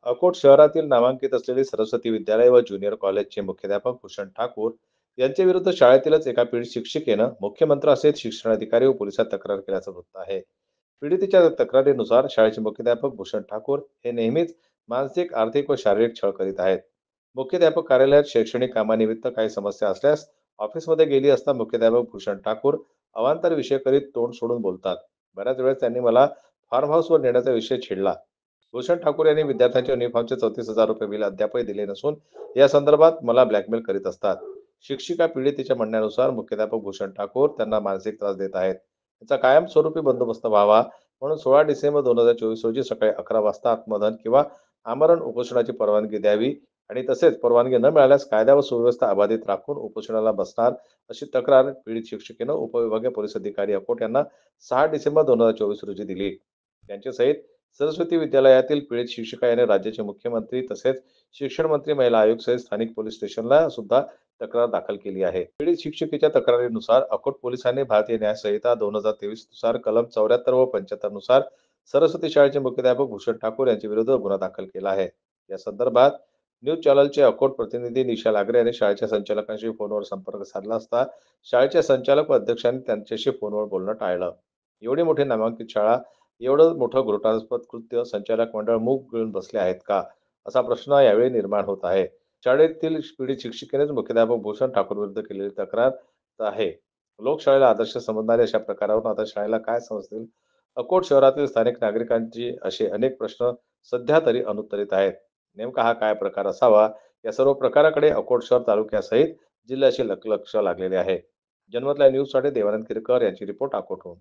अकोट शहरातील नामांकित असलेले सरस्वती विद्यालय व ज्युनियर कॉलेजचे मुख्याध्यापक भूषण ठाकूर यांच्या विरुद्ध शाळेतीलच एका पीडित शिक्षिकेनं मुख्यमंत्र्यांसहित शिक्षणाधिकारी व पोलिसात तक्रार केल्याचं वृत्त आहे. पीडितेच्या तक्रारीनुसार शाळेचे मुख्याध्यापक भूषण ठाकूर हे नेहमीच मानसिक, आर्थिक व शारीरिक छळ करीत आहेत. मुख्याध्यापक कार्यालयात शैक्षणिक कामानिमित्त काही समस्या असल्यास ऑफिसमध्ये गेली असता मुख्याध्यापक भूषण ठाकूर अवांतर विषय करीत तोंड सोडून बोलतात. बऱ्याच वेळेस त्यांनी मला फार्म हाऊसवर नेण्याचा विषय छेडला. भूषण ठाकूर यांनी विद्यार्थ्यांच्या युनिफॉर्मचे 34,000 रुपये बिल अद्यापही दिले नसून या संदर्भात मला ब्लॅकमेल करीत असतात. शिक्षिका पीडितेच्या म्हणण्यानुसार मुख्याध्यापक भूषण ठाकूर त्यांना मानसिक त्रास देत आहेत. त्याचा कायमस्वरूपी बंदोबस्त व्हावा म्हणून 16 डिसेंबर 2024 रोजी सकाळी 11 वाजता आत्मदहन किंवा आमरण उपोषणाची परवानगी द्यावी आणि तसेच परवानगी न मिळाल्यास कायदा व सुव्यवस्था अबाधित राखून उपोषणाला बसणार अशी तक्रार पीडित शिक्षिकेनं उपविभागीय पोलीस अधिकारी अकोट यांना 6 डिसेंबर 2024 रोजी दिली. त्यांच्यासहित सरस्वती विद्यालयातील पीडित शिक्षिका याने राज्याचे मुख्यमंत्री तसेच शिक्षण मंत्री, महिला आयोग सहित स्थानिक पोलीस स्टेशनला सुद्धा तक्रार दाखल केली आहे. पीडित शिक्षिकेच्या तक्रारीनुसार अकोट पोलिसांनी भारतीय न्याय संहिता 2023 नुसार कलम 74 व 75 नुसार सरस्वती शाळेचे मुख्याध्यापक भूषण ठाकूर यांच्या विरुद्ध गुन्हा दाखल केला आहे. या संदर्भात न्यूज चॅनलचे अकोट प्रतिनिधी निशा लागरे यांनी शाळेच्या संचालकांशी फोनवर संपर्क साधला असता शाळेच्या संचालक व अध्यक्षांनी त्यांच्याशी फोनवर बोलणं टाळलं. एवढी मोठी नामांकित शाळा, एवढं मोठं घोटाळास्पद कृत्य संचालक मंडळ मूग गिळून बसले आहेत का? असा प्रश्न यावेळी निर्माण होत आहे. शाळेतील पीडित शिक्षिकेनेच मुख्याध्यापक भूषण ठाकूर विरुद्ध केलेली तक्रार आहे. लोकशाळेला आदर्श समजणाऱ्या अशा प्रकारावरून आता शाळेला काय समजतील? अकोट शहरातील स्थानिक नागरिकांची असे अनेक प्रश्न सध्या तरी अनुत्तरित आहेत. नेमका हा काय प्रकार असावा? या सर्व प्रकाराकडे अकोट शहर तालुक्यासहित जिल्ह्याचे लक्ष लागलेले आहे. जन्मतला न्यूजसाठी देवानंद किरकर यांची रिपोर्ट अकोटहून.